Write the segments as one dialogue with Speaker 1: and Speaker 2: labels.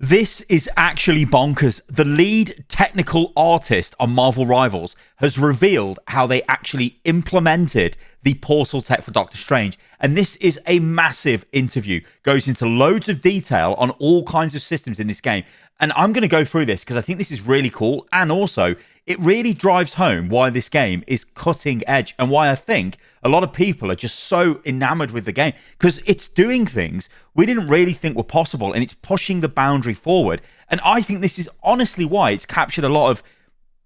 Speaker 1: This is actually bonkers. The lead technical artist on Marvel Rivals has revealed how they actually implemented the portal tech for Doctor Strange. And this is a massive interview. Goes into loads of detail on all kinds of systems in this game. And I'm going to go through this because I think this is really cool. And also, it really drives home why this game is cutting edge and why I think a lot of people are just so enamored with the game because it's doing things we didn't really think were possible and it's pushing the boundary forward. And I think this is honestly why it's captured a lot of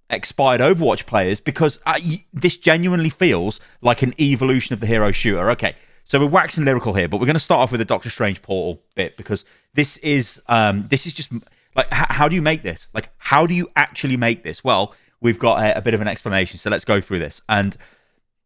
Speaker 1: expired Overwatch players because this genuinely feels like an evolution of the hero shooter. Okay, so we're waxing lyrical here, but we're going to start off with the Doctor Strange portal bit because this is just like, how do you make this? Like, how do you actually make this? Well, we've got a bit of an explanation, so let's go through this. And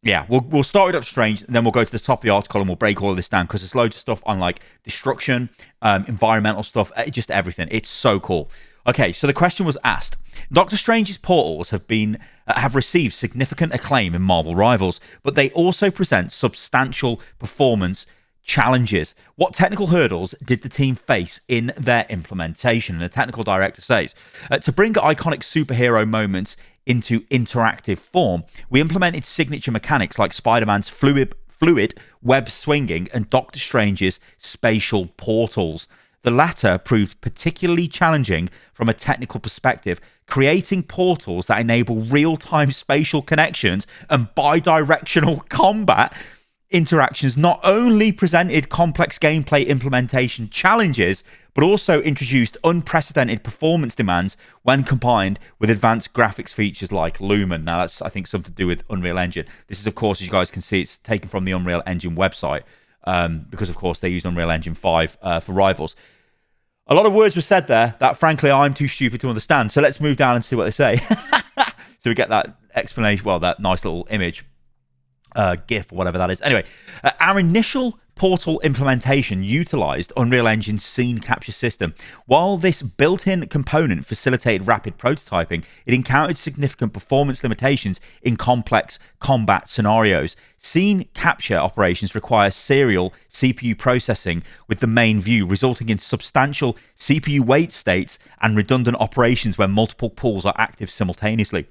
Speaker 1: yeah, we'll start with Doctor Strange, and then we'll go to the top of the article and we'll break all of this down because there's loads of stuff on like destruction, environmental stuff, just everything. It's so cool. Okay, so the question was asked: Doctor Strange's portals have received significant acclaim in Marvel Rivals, but they also present substantial performance challenges. What technical hurdles did the team face in their implementation? And the technical director says, to bring iconic superhero moments into interactive form, we implemented signature mechanics like Spider-Man's fluid web swinging and Doctor Strange's spatial portals. The latter proved particularly challenging from a technical perspective, creating portals that enable real-time spatial connections and bi-directional combat interactions not only presented complex gameplay implementation challenges, but also introduced unprecedented performance demands when combined with advanced graphics features like Lumen. Now, that's, I think, something to do with Unreal Engine. This is, of course, as you guys can see, it's taken from the Unreal Engine website because, of course, they use Unreal Engine 5 for Rivals. A lot of words were said there that, frankly, I'm too stupid to understand. So let's move down and see what they say. So we get that explanation, well, that nice little image. GIF or whatever that is. Anyway, our initial portal implementation utilized Unreal Engine's scene capture system. While this built-in component facilitated rapid prototyping, it encountered significant performance limitations in complex combat scenarios. Scene capture operations require serial CPU processing with the main view, resulting in substantial CPU wait states and redundant operations where multiple pools are active simultaneously,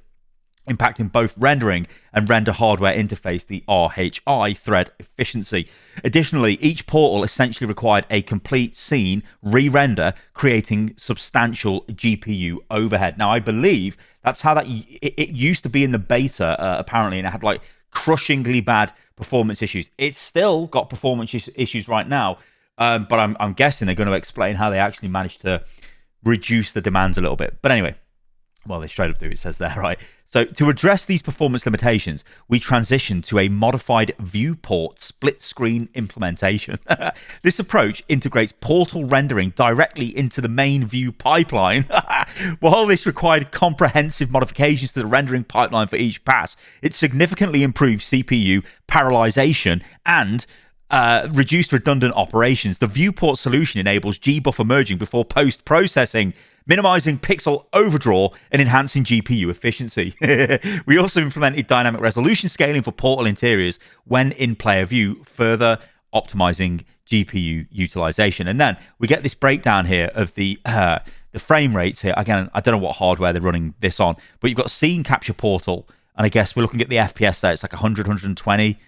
Speaker 1: impacting both rendering and render hardware interface, the RHI thread efficiency. Additionally, each portal essentially required a complete scene re-render, creating substantial GPU overhead. Now, I believe that's how it used to be in the beta, apparently, and it had like crushingly bad performance issues. It's still got performance issues right now, but I'm guessing they're going to explain how they actually managed to reduce the demands a little bit. But anyway, well, they straight up do, it says there, right? So to address these performance limitations, we transitioned to a modified viewport split-screen implementation. This approach integrates portal rendering directly into the main view pipeline. While this required comprehensive modifications to the rendering pipeline for each pass, it significantly improved CPU parallelization and reduced redundant operations. The viewport solution enables gbuffer merging before post-processing, minimizing pixel overdraw and enhancing GPU efficiency. We also implemented dynamic resolution scaling for portal interiors when in player view, further optimizing GPU utilization. And then we get this breakdown here of the frame rates here. Again, I don't know what hardware they're running this on, but you've got scene capture portal, and I guess we're looking at the FPS there. It's like 100, 120.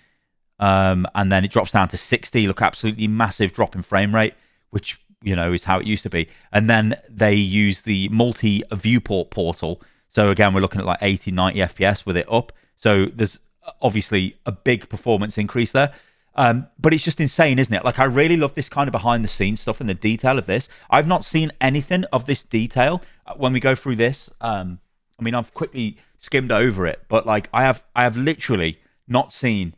Speaker 1: And then it drops down to 60. Look, absolutely massive drop in frame rate, which, you know, is how it used to be. And then they use the multi-viewport portal. So again, we're looking at like 80, 90 FPS with it up. So there's obviously a big performance increase there. But it's just insane, isn't it? Like, I really love this kind of behind-the-scenes stuff and the detail of this. I've not seen anything of this detail when we go through this. I mean, I've quickly skimmed over it, but like I have literally not seen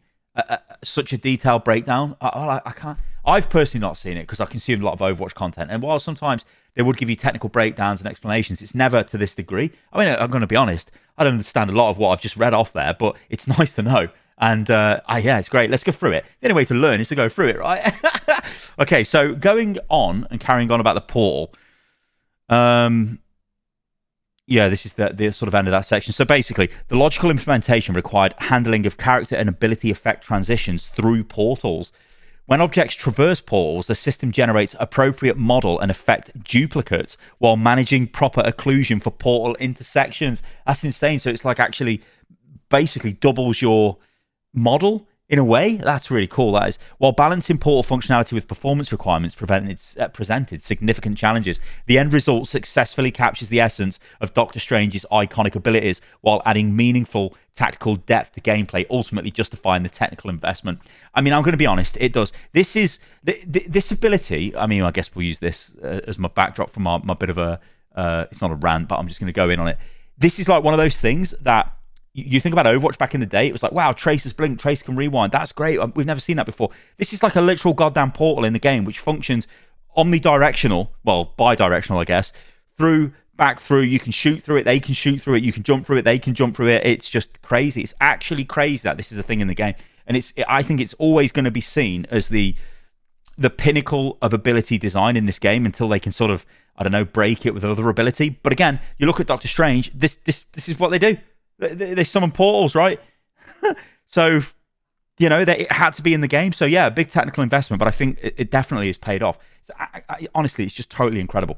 Speaker 1: such a detailed breakdown. I can't. I've personally not seen it because I consumed a lot of Overwatch content, and while sometimes they would give you technical breakdowns and explanations, it's never to this degree. I mean, I'm going to be honest, I don't understand a lot of what I've just read off there, but it's nice to know. And yeah, it's great. Let's go through it. The only way to learn is to go through it, right? Okay, so going on and carrying on about the portal. Yeah, this is the sort of end of that section. So basically, the logical implementation required handling of character and ability effect transitions through portals. When objects traverse portals, the system generates appropriate model and effect duplicates while managing proper occlusion for portal intersections. That's insane. So it's like actually basically doubles your model in a way. That's really cool, that is. While balancing portal functionality with performance requirements presented significant challenges, the end result successfully captures the essence of Doctor Strange's iconic abilities while adding meaningful tactical depth to gameplay, ultimately justifying the technical investment. I mean, I'm going to be honest, it does. This ability, I mean, I guess we'll use this as my backdrop for my bit of a, it's not a rant, but I'm just going to go in on it. This is like one of those things that you think about Overwatch back in the day, it was like, wow, Trace has blinked, Trace can rewind. That's great. We've never seen that before. This is like a literal goddamn portal in the game, which functions omnidirectional, well, bi-directional, I guess, back through. You can shoot through it, they can shoot through it, you can jump through it, they can jump through it. It's just crazy. It's actually crazy that this is a thing in the game. And I think it's always going to be seen as the pinnacle of ability design in this game until they can sort of, I don't know, break it with other ability. But again, you look at Doctor Strange, this is what they do. They summon portals, right? So, you know, it had to be in the game. So, yeah, a big technical investment, but I think it definitely has paid off. So honestly, it's just totally incredible.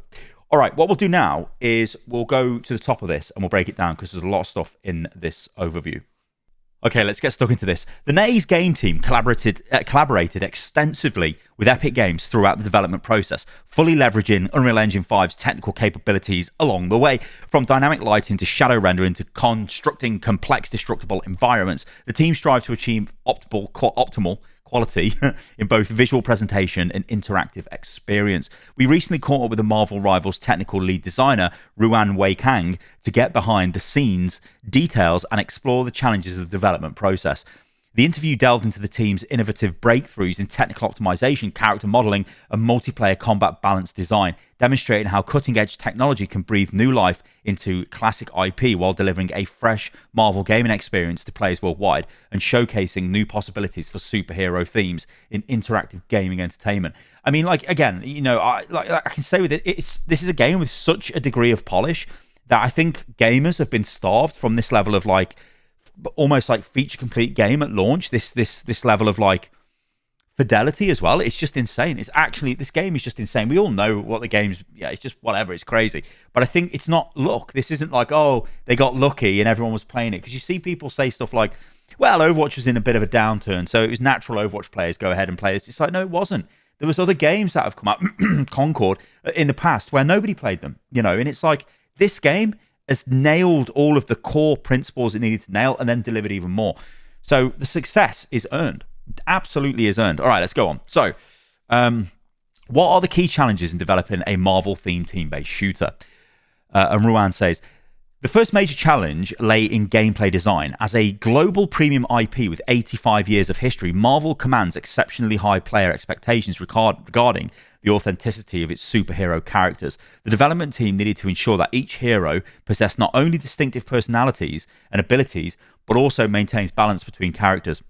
Speaker 1: All right, what we'll do now is we'll go to the top of this and we'll break it down because there's a lot of stuff in this overview. Okay, let's get stuck into this. The NAE's game team collaborated extensively with Epic Games throughout the development process, fully leveraging Unreal Engine 5's technical capabilities along the way. From dynamic lighting to shadow rendering to constructing complex destructible environments, the team strive to achieve optimal quality in both visual presentation and interactive experience. We recently caught up with the Marvel Rivals technical lead designer, Ruan Wei Kang, to get behind the scenes details and explore the challenges of the development process. The interview delved into the team's innovative breakthroughs in technical optimization, character modeling, and multiplayer combat balance design, demonstrating how cutting-edge technology can breathe new life into classic IP while delivering a fresh Marvel gaming experience to players worldwide and showcasing new possibilities for superhero themes in interactive gaming entertainment. I mean, like, again, you know, I can say with it, this is a game with such a degree of polish that I think gamers have been starved from this level of like almost like feature complete game at launch, this level of like fidelity as well. It's just insane. It's actually, this game is just insane. We all know what the game's, yeah, it's just whatever, it's crazy. But I think it's not luck. This isn't like, oh, they got lucky and everyone was playing it. Because you see people say stuff like, well, Overwatch was in a bit of a downturn, so it was natural Overwatch players go ahead and play this. It's like, no, it wasn't. There was other games that have come out, Concord, in the past where nobody played them, you know, and it's like, this game has nailed all of the core principles it needed to nail and then delivered even more. So the success is earned. It absolutely is earned. All right, let's go on. So what are the key challenges in developing a Marvel-themed team-based shooter? And Ruan says, the first major challenge lay in gameplay design. As a global premium IP with 85 years of history, Marvel commands exceptionally high player expectations regarding the authenticity of its superhero characters. The development team needed to ensure that each hero possessed not only distinctive personalities and abilities, but also maintains balance between characters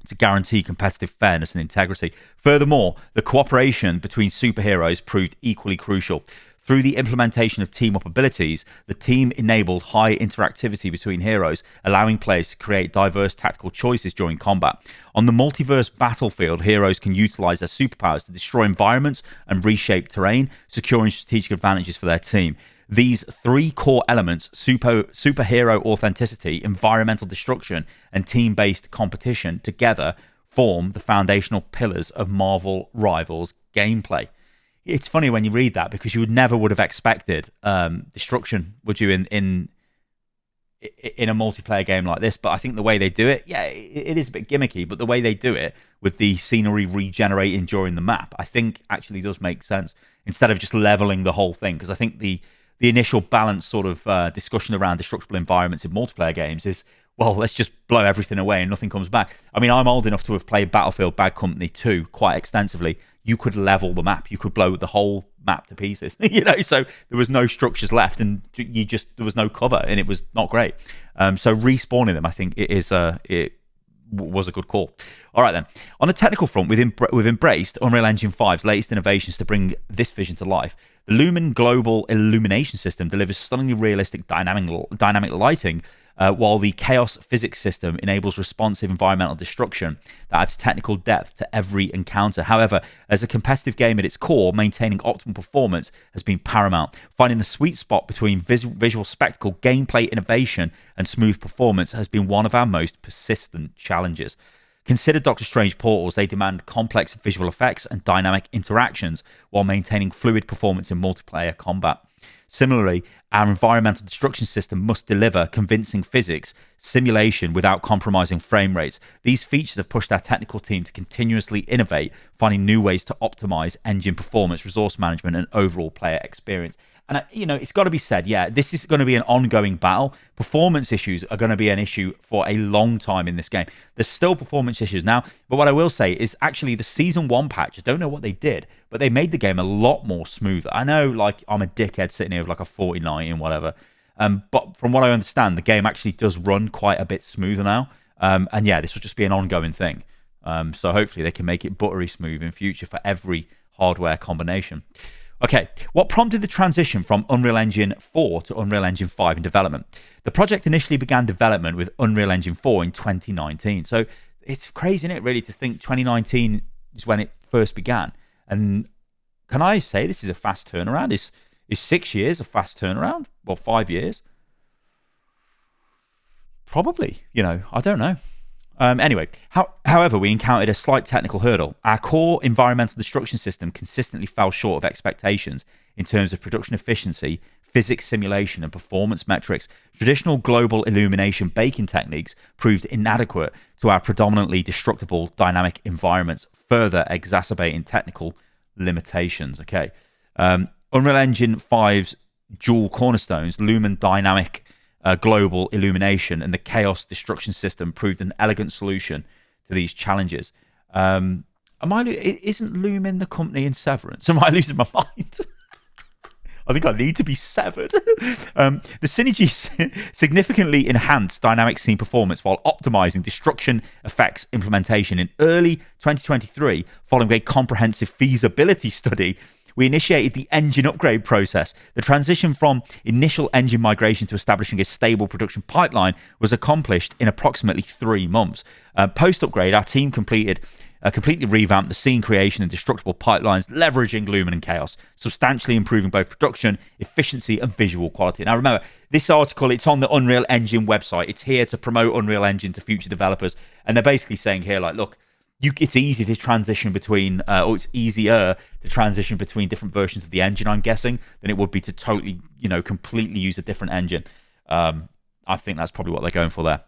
Speaker 1: to guarantee competitive fairness and integrity. Furthermore, the cooperation between superheroes proved equally crucial. Through the implementation of team-up abilities, the team enabled high interactivity between heroes, allowing players to create diverse tactical choices during combat. On the multiverse battlefield, heroes can utilize their superpowers to destroy environments and reshape terrain, securing strategic advantages for their team. These three core elements, superhero authenticity, environmental destruction, and team-based competition, together form the foundational pillars of Marvel Rivals gameplay. It's funny when you read that because you would have expected destruction, would you, in a multiplayer game like this? But I think the way they do it, yeah, it is a bit gimmicky, but the way they do it with the scenery regenerating during the map, I think actually does make sense instead of just leveling the whole thing. Because I think the initial balanced sort of discussion around destructible environments in multiplayer games is, well, let's just blow everything away and nothing comes back. I mean, I'm old enough to have played Battlefield Bad Company 2 quite extensively. You could level the map. You could blow the whole map to pieces, you know, so there was no structures left and there was no cover and it was not great. So respawning them, I think it was a good call. All right, then. On the technical front, we've embraced Unreal Engine 5's latest innovations to bring this vision to life. The Lumen Global Illumination System delivers stunningly realistic dynamic lighting while the chaos physics system enables responsive environmental destruction that adds technical depth to every encounter. However, as a competitive game at its core, maintaining optimal performance has been paramount. Finding the sweet spot between visual spectacle, gameplay innovation, and smooth performance has been one of our most persistent challenges. Consider Doctor Strange portals. They demand complex visual effects and dynamic interactions while maintaining fluid performance in multiplayer combat. Similarly, our environmental destruction system must deliver convincing physics simulation without compromising frame rates. These features have pushed our technical team to continuously innovate, finding new ways to optimize engine performance, resource management, and overall player experience. And, it's got to be said, this is going to be an ongoing battle. Performance issues are going to be an issue for a long time in this game. There's still performance issues now, but what I will say is actually the Season 1 patch, I don't know what they did, but they made the game a lot more smoother. I know, I'm a dickhead sitting here with a 49 and whatever, but from what I understand, the game actually does run quite a bit smoother now. This will just be an ongoing thing. So hopefully they can make it buttery smooth in future for every hardware combination. Okay, what prompted the transition from Unreal Engine 4 to Unreal Engine 5 in development? The project initially began development with Unreal Engine 4 in 2019. So it's crazy, isn't it, really, to think 2019 is when it first began. And can I say this is a fast turnaround? Is 6 years a fast turnaround? Well, 5 years? Probably, I don't know. However, we encountered a slight technical hurdle. Our core environmental destruction system consistently fell short of expectations in terms of production efficiency, physics simulation, and performance metrics. Traditional global illumination baking techniques proved inadequate to our predominantly destructible dynamic environments, further exacerbating technical limitations. Okay. Unreal Engine 5's dual cornerstones, Lumen Dynamic global illumination and the chaos destruction system, proved an elegant solution to these challenges. Isn't Lumen the company in Severance? Am I losing my mind? I think I need to be severed. The synergy significantly enhanced dynamic scene performance while optimizing destruction effects implementation. In early 2023, following a comprehensive feasibility study, we initiated the engine upgrade process. The transition from initial engine migration to establishing a stable production pipeline was accomplished in approximately 3 months. Post-upgrade, our team completely revamped the scene creation and destructible pipelines, leveraging Lumen and Chaos, substantially improving both production, efficiency, and visual quality. Now, remember, this article, it's on the Unreal Engine website. It's here to promote Unreal Engine to future developers. And they're basically saying here, look, it's easy to transition between, or it's easier to transition between different versions of the engine, I'm guessing, than it would be to totally, completely use a different engine. I think that's probably what they're going for there.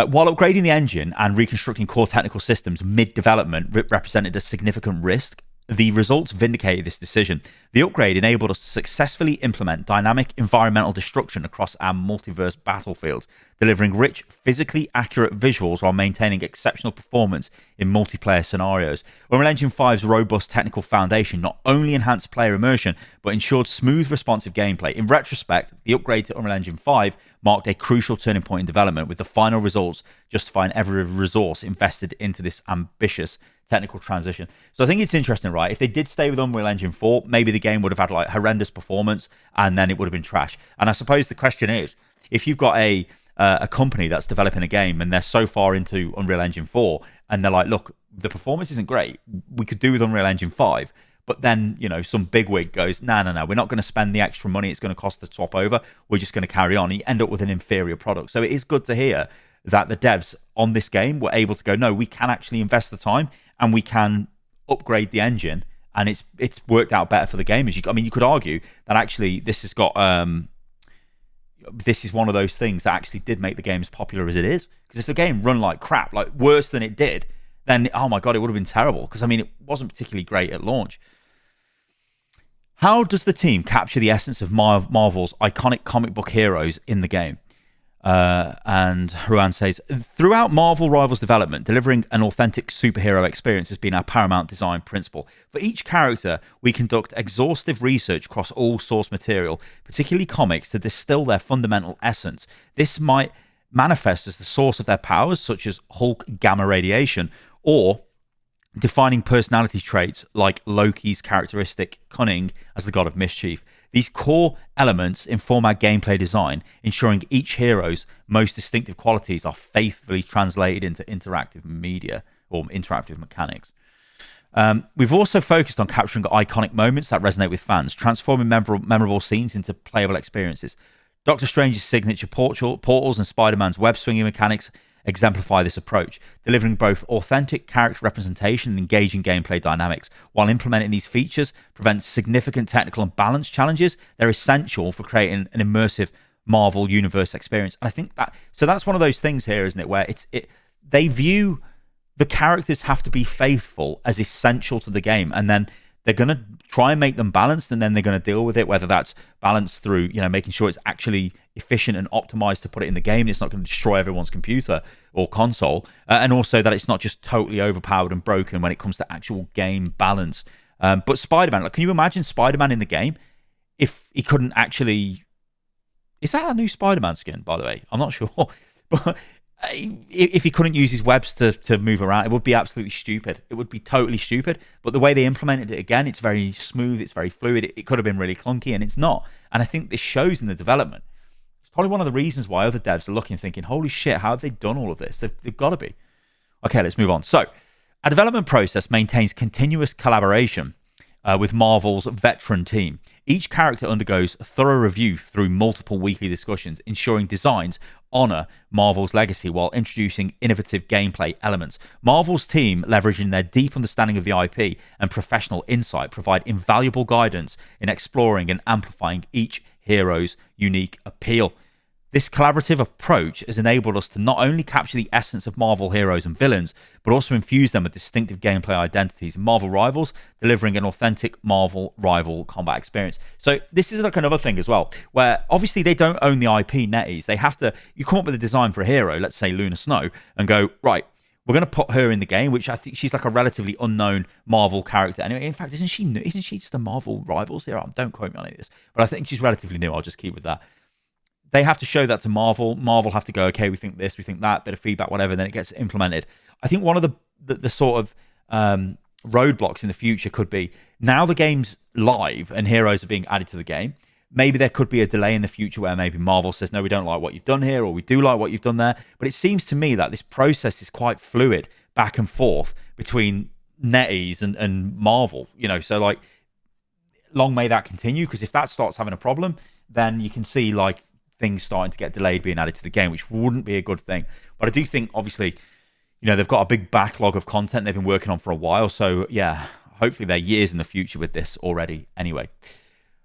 Speaker 1: While upgrading the engine and reconstructing core technical systems mid-development represented a significant risk, the results vindicated this decision. The upgrade enabled us to successfully implement dynamic environmental destruction across our multiverse battlefields, delivering rich, physically accurate visuals while maintaining exceptional performance in multiplayer scenarios. Unreal Engine 5's robust technical foundation not only enhanced player immersion, but ensured smooth, responsive gameplay. In retrospect, the upgrade to Unreal Engine 5 marked a crucial turning point in development, with the final results justifying every resource invested into this ambitious technical transition. So I think it's interesting, right? If they did stay with Unreal Engine 4, maybe the game would have had horrendous performance and then it would have been trash. And I suppose the question is, if you've got a company that's developing a game and they're so far into Unreal Engine 4 and they're like, look, the performance isn't great, we could do with Unreal Engine 5, but then, some bigwig goes, no, we're not going to spend the extra money it's going to cost to swap over, we're just going to carry on. You end up with an inferior product. So it is good to hear that the devs on this game were able to go, no, we can actually invest the time and we can upgrade the engine, and it's worked out better for the gamers. You could argue that actually this has got this is one of those things that actually did make the game as popular as it is. Because if the game run like crap, like worse than it did, then oh my god, it would have been terrible. Because it wasn't particularly great at launch. How does the team capture the essence of Marvel's iconic comic book heroes in the game? And Ruan says, throughout Marvel Rivals development, delivering an authentic superhero experience has been our paramount design principle. For each character, we conduct exhaustive research across all source material, particularly comics, to distill their fundamental essence. This might manifest as the source of their powers, such as Hulk gamma radiation, or defining personality traits like Loki's characteristic cunning as the god of mischief. These core elements inform our gameplay design, ensuring each hero's most distinctive qualities are faithfully translated into interactive media or interactive mechanics. We've also focused on capturing iconic moments that resonate with fans, transforming memorable scenes into playable experiences. Doctor Strange's signature portals and Spider-Man's web-swinging mechanics exemplify this approach, delivering both authentic character representation and engaging gameplay dynamics. While implementing these features prevents significant technical and balance challenges, they're essential for creating an immersive Marvel Universe experience. And I think that's one of those things here, isn't it, where they view the characters have to be faithful as essential to the game, and then they're going to try and make them balanced, and then they're going to deal with it, whether that's balanced through, making sure it's actually efficient and optimized to put it in the game, and it's not going to destroy everyone's computer or console, and also that it's not just totally overpowered and broken when it comes to actual game balance. But Spider-Man, can you imagine Spider-Man in the game if he couldn't actually... Is that a new Spider-Man skin, by the way? I'm not sure. But if he couldn't use his webs to move around, it would be absolutely stupid. It would be totally stupid. But the way they implemented it, again, it's very smooth, it's very fluid. It could have been really clunky, and it's not. And I think this shows in the development. It's probably one of the reasons why other devs are looking, thinking, holy shit, how have they done all of this? They've got to be. Okay, let's move on. So, our development process maintains continuous collaboration with Marvel's veteran team. Each character undergoes a thorough review through multiple weekly discussions, ensuring designs honor Marvel's legacy while introducing innovative gameplay elements. Marvel's team, leveraging their deep understanding of the IP and professional insight, provide invaluable guidance in exploring and amplifying each hero's unique appeal. This collaborative approach has enabled us to not only capture the essence of Marvel heroes and villains, but also infuse them with distinctive gameplay identities in Marvel Rivals, delivering an authentic Marvel rival combat experience. So this is like another thing as well, where obviously they don't own the IP, NetEase. They have to, you come up with a design for a hero, let's say Luna Snow, and go, right, we're going to put her in the game, which I think she's like a relatively unknown Marvel character. Anyway, in fact, isn't she new? Isn't she just a Marvel Rivals hero? Don't quote me on any of this, but I think she's relatively new. I'll just keep with that. They have to show that to Marvel. Marvel have to go, okay, we think this, we think that, bit of feedback, whatever, and then it gets implemented. I think one of the sort of roadblocks in the future could be, now the game's live and heroes are being added to the game, maybe there could be a delay in the future where maybe Marvel says, no, we don't like what you've done here, or we do like what you've done there. But it seems to me that this process is quite fluid, back and forth between NetEase and Marvel. So like, long may that continue, because if that starts having a problem, then you can see like things starting to get delayed being added to the game, which wouldn't be a good thing. But I do think, obviously, they've got a big backlog of content they've been working on for a while. So, yeah, hopefully they're years in the future with this already. Anyway,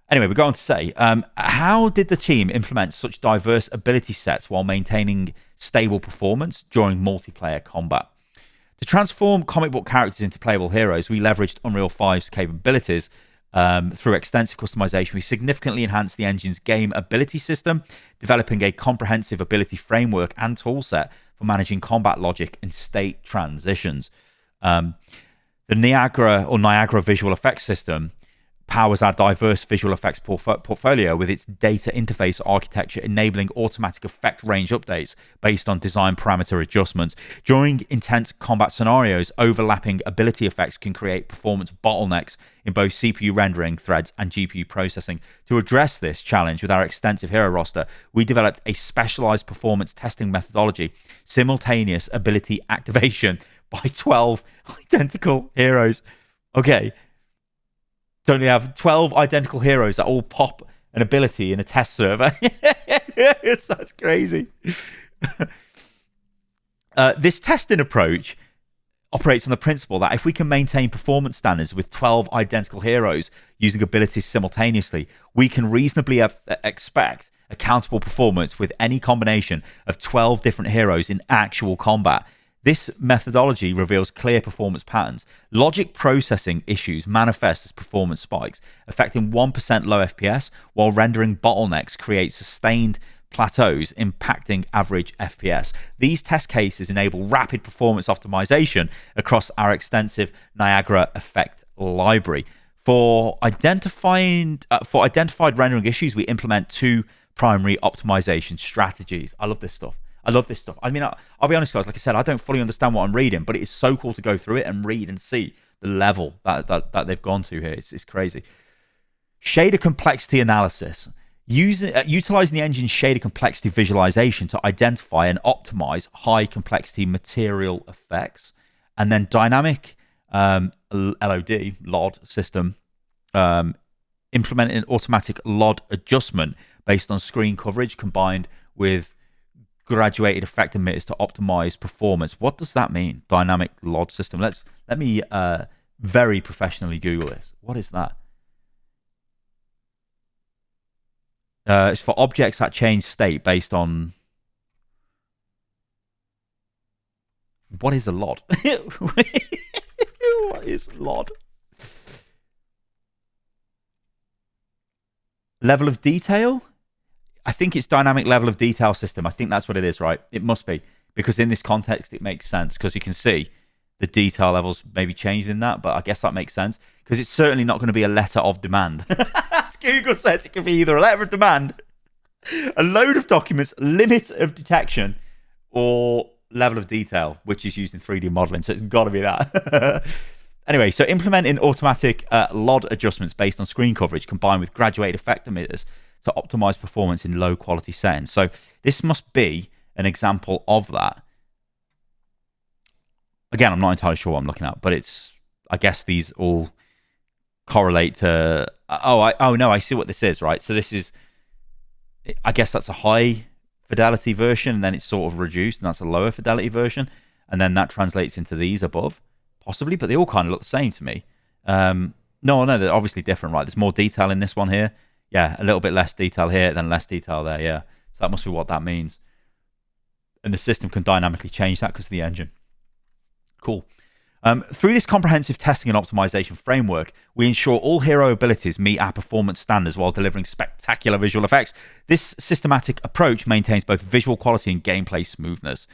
Speaker 1: we're going to say, how did the team implement such diverse ability sets while maintaining stable performance during multiplayer combat? To transform comic book characters into playable heroes, we leveraged Unreal 5's capabilities. Through extensive customization, we significantly enhanced the engine's game ability system, developing a comprehensive ability framework and toolset for managing combat logic and state transitions. The Niagara visual effects system powers our diverse visual effects portfolio with its data interface architecture, enabling automatic effect range updates based on design parameter adjustments. During intense combat scenarios, overlapping ability effects can create performance bottlenecks in both CPU rendering threads and GPU processing. To address this challenge with our extensive hero roster, we developed a specialized performance testing methodology, simultaneous ability activation by 12 identical heroes. Okay. So they have 12 identical heroes that all pop an ability in a test server. That's crazy. This testing approach operates on the principle that if we can maintain performance standards with 12 identical heroes using abilities simultaneously, we can reasonably expect accountable performance with any combination of 12 different heroes in actual combat. This methodology reveals clear performance patterns. Logic processing issues manifest as performance spikes, affecting 1% low FPS, while rendering bottlenecks create sustained plateaus, impacting average FPS. These test cases enable rapid performance optimization across our extensive Niagara effect library. For identified rendering issues, we implement two primary optimization strategies. I love this stuff. I love this stuff. I mean, I'll be honest, guys. Like I said, I don't fully understand what I'm reading, but it is so cool to go through it and read and see the level that they've gone to here. It's crazy. Shader complexity analysis. Utilizing the engine's shader complexity visualization to identify and optimize high complexity material effects, and then dynamic LOD system, implementing an automatic LOD adjustment based on screen coverage combined with graduated effect emitters to optimize performance. What does that mean? Dynamic LOD system. Let me very professionally Google this. What is that? It's for objects that change state based on... What is a LOD? What is LOD? Level of detail? I think it's dynamic level of detail system. I think that's what it is, right? It must be. Because in this context, it makes sense. Because you can see the detail levels maybe changed in that. But I guess that makes sense. Because it's certainly not going to be a letter of demand. As Google says, it could be either a letter of demand, a load of documents, limit of detection, or level of detail, which is used in 3D modeling. So it's got to be that. Anyway, so implementing automatic LOD adjustments based on screen coverage combined with graduated effect emitters to optimize performance in low quality settings. So this must be an example of that. Again, I'm not entirely sure what I'm looking at, but it's, I guess these all correlate to... Oh no, I see what this is, right? So this is, I guess that's a high fidelity version, and then it's sort of reduced, and that's a lower fidelity version, and then that translates into these above, possibly, but they all kind of look the same to me. No, they're obviously different, right? There's more detail in this one here. Yeah, a little bit less detail here, then less detail there, yeah. So that must be what that means. And the system can dynamically change that because of the engine. Cool. Through this comprehensive testing and optimization framework, we ensure all hero abilities meet our performance standards while delivering spectacular visual effects. This systematic approach maintains both visual quality and gameplay smoothness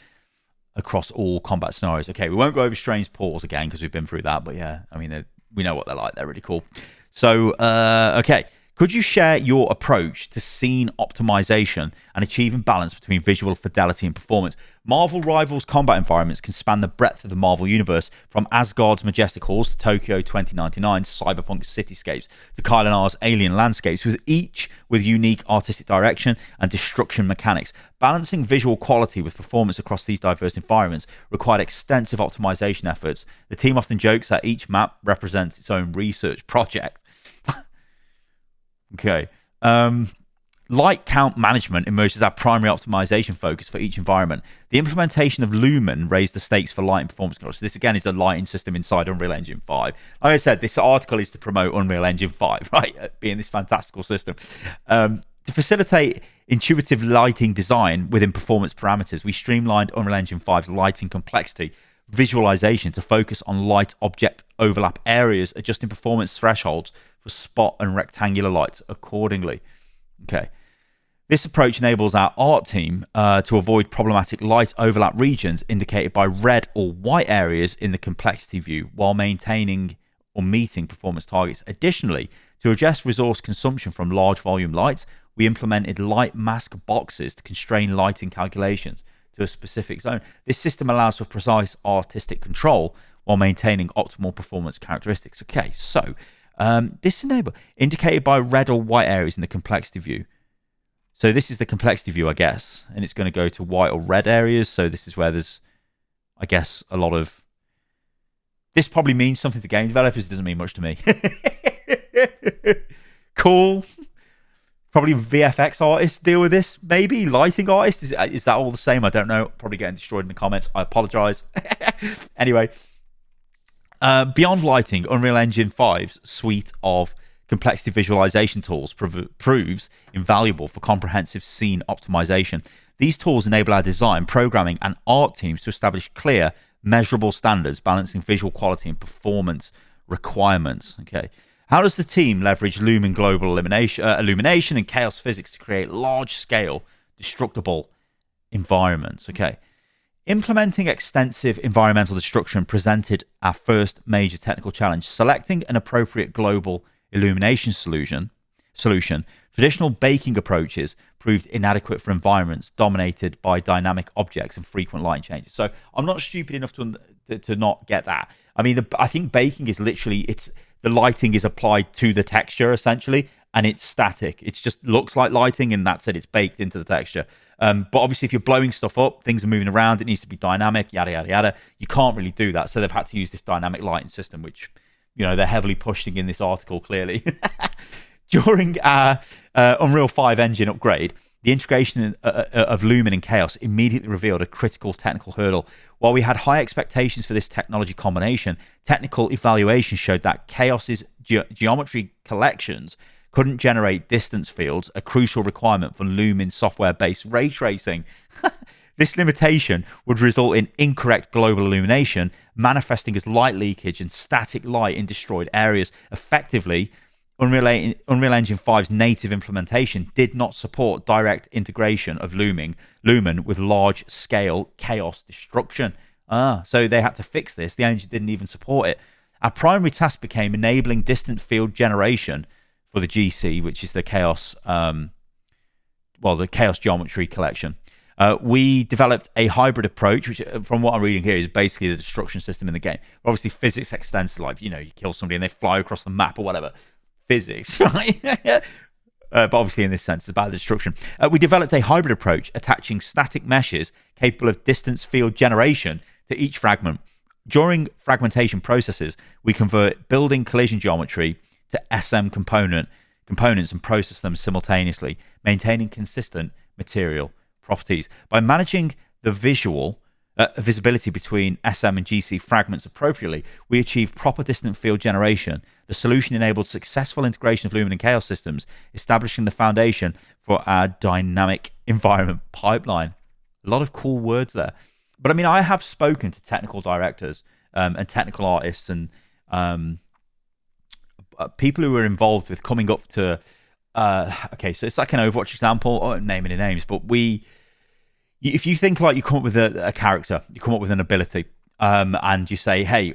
Speaker 1: across all combat scenarios. Okay, we won't go over strange portals again because we've been through that, but yeah, I mean, we know what they're like. They're really cool. So, okay. Could you share your approach to scene optimization and achieving balance between visual fidelity and performance? Marvel Rivals combat environments can span the breadth of the Marvel universe, from Asgard's majestic halls to Tokyo 2099's cyberpunk cityscapes to Kyle and R's alien landscapes, with each with unique artistic direction and destruction mechanics. Balancing visual quality with performance across these diverse environments required extensive optimization efforts. The team often jokes that each map represents its own research project. Okay. Light count management emerged as our primary optimization focus for each environment. The implementation of Lumen raised the stakes for lighting performance control. So this, again, is a lighting system inside Unreal Engine 5. Like I said, this article is to promote Unreal Engine 5, right? Being this fantastical system. To facilitate intuitive lighting design within performance parameters, we streamlined Unreal Engine 5's lighting complexity visualization to focus on light object overlap areas, adjusting performance thresholds for spot and rectangular lights accordingly. Okay. This approach enables our art team to avoid problematic light overlap regions indicated by red or white areas in the complexity view while maintaining or meeting performance targets. Additionally, to address resource consumption from large volume lights, we implemented light mask boxes to constrain lighting calculations to a specific zone. This system allows for precise artistic control while maintaining optimal performance characteristics. Okay, so this enable indicated by red or white areas in the complexity view. So this is the complexity view, I guess, and it's going to go to white or red areas. So this is where there's, I guess, a lot of... This probably means something to game developers. It doesn't mean much to me. Cool. Probably VFX artists deal with this, maybe. Lighting artists. Is that all the same? I don't know. Probably getting destroyed in the comments. I apologize. Anyway. Beyond lighting, Unreal Engine 5's suite of complexity visualization tools proves invaluable for comprehensive scene optimization. These tools enable our design, programming, and art teams to establish clear, measurable standards, balancing visual quality and performance requirements. Okay. How does the team leverage Lumen global illumination and chaos physics to create large-scale, destructible environments? Okay. Implementing extensive environmental destruction presented our first major technical challenge. Selecting an appropriate global illumination solution solution. Traditional baking approaches proved inadequate for environments dominated by dynamic objects and frequent lighting changes. So I'm not stupid enough to not get that. I mean, I think baking is literally, the lighting is applied to the texture essentially, and it's static. It just looks like lighting, and that's it. It's baked into the texture. But obviously, if you're blowing stuff up, things are moving around. It needs to be dynamic, yada, yada, yada. You can't really do that. So they've had to use this dynamic lighting system, which, they're heavily pushing in this article, clearly. During our Unreal 5 engine upgrade, the integration of Lumen and Chaos immediately revealed a critical technical hurdle. While we had high expectations for this technology combination, technical evaluation showed that Chaos's geometry collections couldn't generate distance fields, a crucial requirement for Lumen's software-based ray tracing. This limitation would result in incorrect global illumination, manifesting as light leakage and static light in destroyed areas. Effectively, Unreal Engine 5's native implementation did not support direct integration of Lumen with large-scale chaos destruction. So they had to fix this. The engine didn't even support it. Our primary task became enabling distant field generation for the GC, which is the chaos, the chaos geometry collection. We developed a hybrid approach, which, from what I'm reading here, is basically the destruction system in the game. Obviously, physics extends to life. You kill somebody and they fly across the map or whatever. Physics, right? But obviously, in this sense, it's about destruction. We developed a hybrid approach, attaching static meshes capable of distance field generation to each fragment. During fragmentation processes, we convert building collision geometry to SM components and process them simultaneously, maintaining consistent material properties. By managing the visibility between SM and GC fragments appropriately, we achieved proper distant field generation. The solution enabled successful integration of Lumen and Chaos systems, establishing the foundation for our dynamic environment pipeline. A lot of cool words there. But I mean, I have spoken to technical directors and technical artists and people who were involved with coming up to okay, so it's like an Overwatch example. I won't name any names, but if you think like you come up with a character, you come up with an ability, and you say, hey,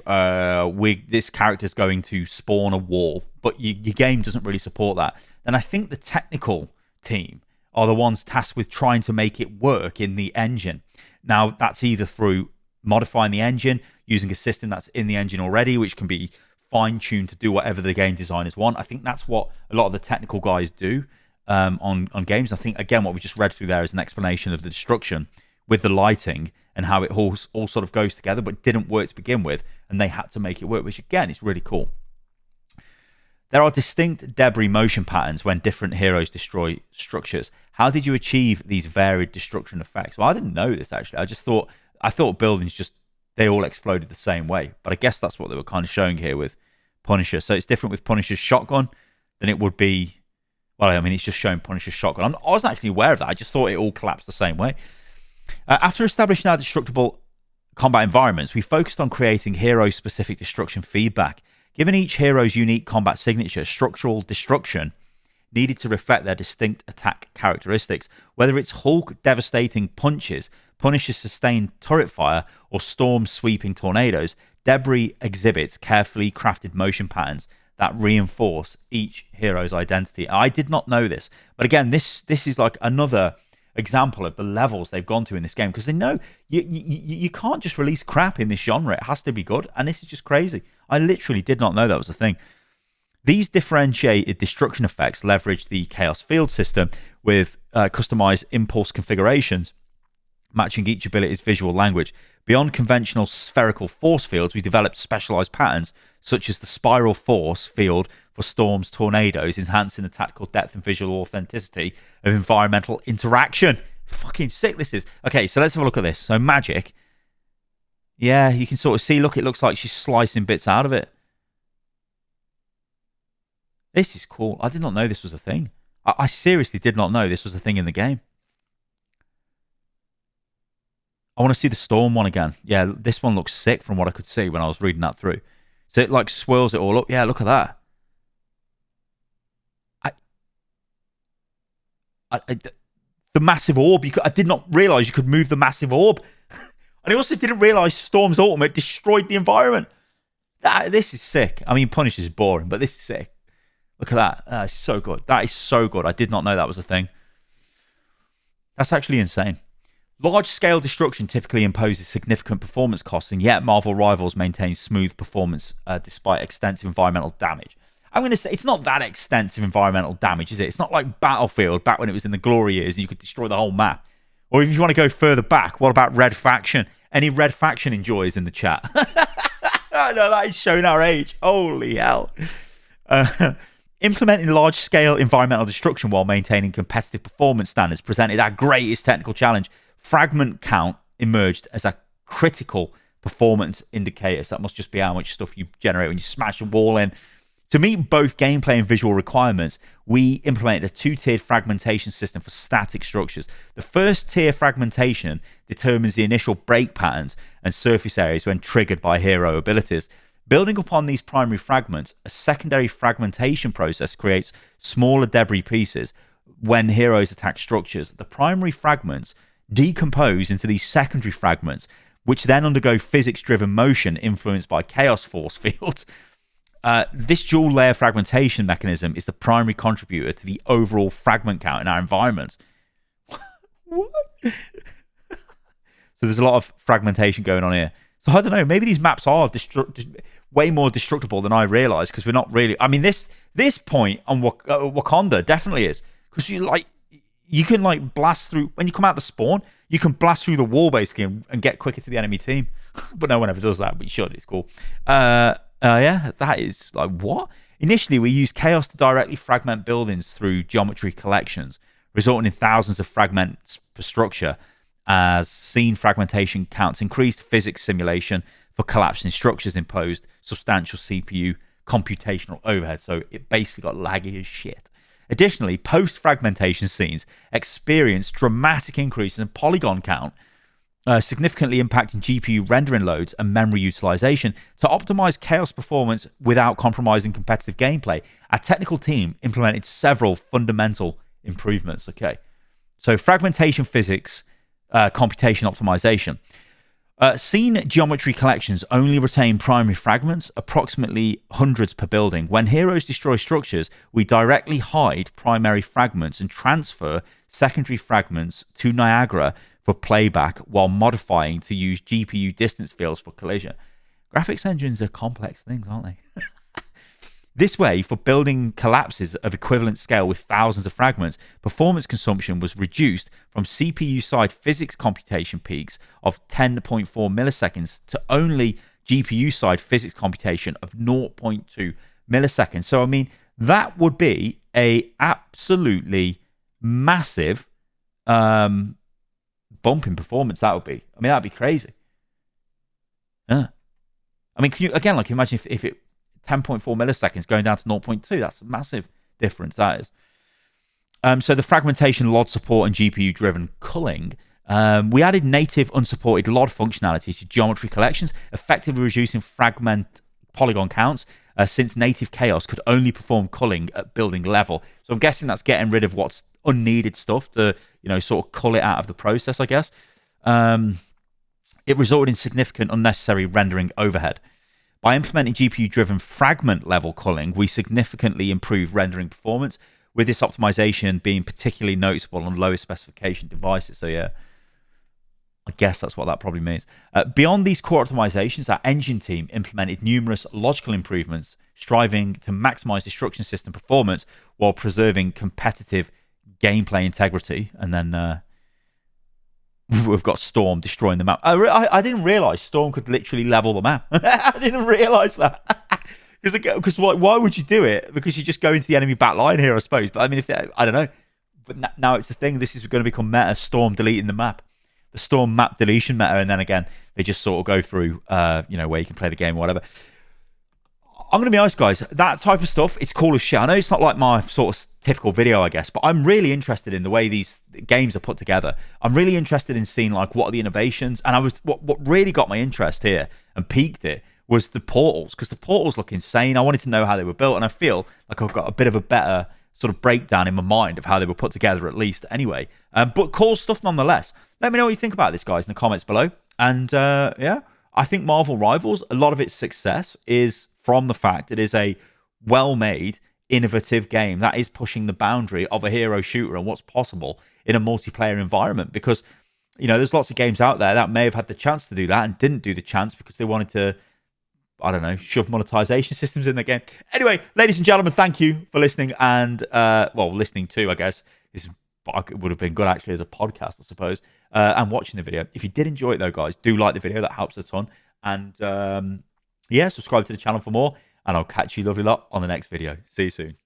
Speaker 1: this character's going to spawn a wall, but your game doesn't really support that, then I think the technical team are the ones tasked with trying to make it work in the engine. Now, that's either through modifying the engine, using a system that's in the engine already, which can be fine-tuned to do whatever the game designers want. I think that's what a lot of the technical guys do on games. I think, again, what we just read through there is an explanation of the destruction with the lighting and how it all sort of goes together, but didn't work to begin with, and they had to make it work, which, again, is really cool. There are distinct debris motion patterns when different heroes destroy structures. How did you achieve these varied destruction effects? Well, I didn't know this, actually. I thought buildings they all exploded the same way. But I guess that's what they were kind of showing here with Punisher. So it's different with Punisher's shotgun than it would be. Well, I mean, it's just showing Punisher's shotgun. I wasn't actually aware of that. I just thought it all collapsed the same way. After establishing our destructible combat environments, we focused on creating hero-specific destruction feedback. Given each hero's unique combat signature, structural destruction needed to reflect their distinct attack characteristics. Whether it's Hulk devastating punches, Punisher's sustained turret fire, or Storm's sweeping tornadoes, debris exhibits carefully crafted motion patterns that reinforce each hero's identity. I did not know this, but again, this is like another example of the levels they've gone to in this game, because they know you can't just release crap in this genre. It has to be good, and this is just crazy. I literally did not know that was a thing. These differentiated destruction effects leverage the Chaos Field system with customized impulse configurations, matching each ability's visual language. Beyond conventional spherical force fields, we developed specialized patterns, such as the spiral force field for Storm's tornadoes, enhancing the tactical depth and visual authenticity of environmental interaction. Fucking sick this is. Okay, so let's have a look at this. So magic. Yeah, you can sort of see, look, it looks like she's slicing bits out of it. This is cool. I did not know this was a thing. I seriously did not know this was a thing in the game. I want to see the Storm one again. Yeah, this one looks sick from what I could see when I was reading that through. So it like swirls it all up. Yeah, look at that. The massive orb. I did not realize you could move the massive orb. And I also didn't realize Storm's ultimate destroyed the environment. This is sick. I mean, Punisher's boring, but this is sick. Look at that. That's so good. That is so good. I did not know that was a thing. That's actually insane. Large-scale destruction typically imposes significant performance costs, and yet Marvel Rivals maintains smooth performance despite extensive environmental damage. I'm going to say it's not that extensive environmental damage, is it? It's not like Battlefield back when it was in the glory years and you could destroy the whole map. Or if you want to go further back, what about Red Faction? Any Red Faction enjoyers in the chat? No, that is showing our age. Holy hell. Implementing large-scale environmental destruction while maintaining competitive performance standards presented our greatest technical challenge. Fragment count emerged as a critical performance indicator. So that must just be how much stuff you generate when you smash a wall in. To meet both gameplay and visual requirements, we implemented a two-tiered fragmentation system for static structures. The first tier fragmentation determines the initial break patterns and surface areas when triggered by hero abilities. Building upon these primary fragments, a secondary fragmentation process creates smaller debris pieces when heroes attack structures. The primary fragments decompose into these secondary fragments, which then undergo physics-driven motion influenced by chaos force fields. This dual layer fragmentation mechanism is the primary contributor to the overall fragment count in our environments. What? So there's a lot of fragmentation going on here. So I don't know, maybe these maps are way more destructible than I realized, because we're not really... I mean, this point on Wakanda definitely is, because you can like blast through... When you come out the spawn, you can blast through the wall basically and get quicker to the enemy team. But no one ever does that, but you should. It's cool. Yeah, that is like, what? Initially, we used chaos to directly fragment buildings through geometry collections, resulting in thousands of fragments per structure. As scene fragmentation counts increased, physics simulation for collapsing structures imposed substantial CPU computational overhead, so it basically got laggy as shit. Additionally, post-fragmentation scenes experienced dramatic increases in polygon count, significantly impacting GPU rendering loads and memory utilization. To optimize chaos performance without compromising competitive gameplay, our technical team implemented several fundamental improvements. Okay, so fragmentation physics, computation optimization. Scene geometry collections only retain primary fragments, approximately hundreds per building. When heroes destroy structures, we directly hide primary fragments and transfer secondary fragments to Niagara for playback, while modifying to use GPU distance fields for collision. Graphics engines are complex things, aren't they? This way, for building collapses of equivalent scale with thousands of fragments, performance consumption was reduced from CPU-side physics computation peaks of 10.4 milliseconds to only GPU-side physics computation of 0.2 milliseconds. So, I mean, that would be a absolutely massive bump in performance. That would be. I mean, that'd be crazy. Yeah. I mean, can you, again, like, imagine if it 10.4 milliseconds going down to 0.2. That's a massive difference, that is. So the fragmentation LOD support and GPU-driven culling. We added native unsupported LOD functionality to geometry collections, effectively reducing fragment polygon counts, since native chaos could only perform culling at building level. So I'm guessing that's getting rid of what's unneeded stuff to, sort of cull it out of the process, I guess. It resulted in significant unnecessary rendering overhead. By implementing GPU-driven fragment-level culling, we significantly improved rendering performance, with this optimization being particularly noticeable on lower specification devices. So yeah, I guess that's what that probably means. Beyond these core optimizations, our engine team implemented numerous logical improvements, striving to maximize destruction system performance while preserving competitive gameplay integrity. And then we've got Storm destroying the map. I didn't realize Storm could literally level the map. I didn't realize that. Because why would you do it? Because you just go into the enemy back line here, I suppose. But I mean, I don't know. But now it's the thing. This is going to become meta. Storm deleting the map, the Storm map deletion meta, and then again they just sort of go through, where you can play the game or whatever. I'm going to be honest, guys. That type of stuff, it's cool as shit. I know it's not like my sort of typical video, I guess, but I'm really interested in the way these games are put together. I'm really interested in seeing like what are the innovations. And what really got my interest here and piqued it was the portals, because the portals look insane. I wanted to know how they were built, and I feel like I've got a bit of a better sort of breakdown in my mind of how they were put together, at least. Anyway, but cool stuff nonetheless. Let me know what you think about this, guys, in the comments below. And yeah, I think Marvel Rivals, a lot of its success is from the fact it is a well-made, innovative game. That is pushing the boundary of a hero shooter and what's possible in a multiplayer environment. Because, you know, there's lots of games out there that may have had the chance to do that and didn't do the chance because they wanted to, I don't know, shove monetization systems in the game. Anyway, ladies and gentlemen, thank you for listening and, well, listening to, I guess. It would have been good actually as a podcast, I suppose, and watching the video. If you did enjoy it though, guys, do like the video. That helps a ton. And yeah, subscribe to the channel for more. And I'll catch you lovely lot on the next video. See you soon.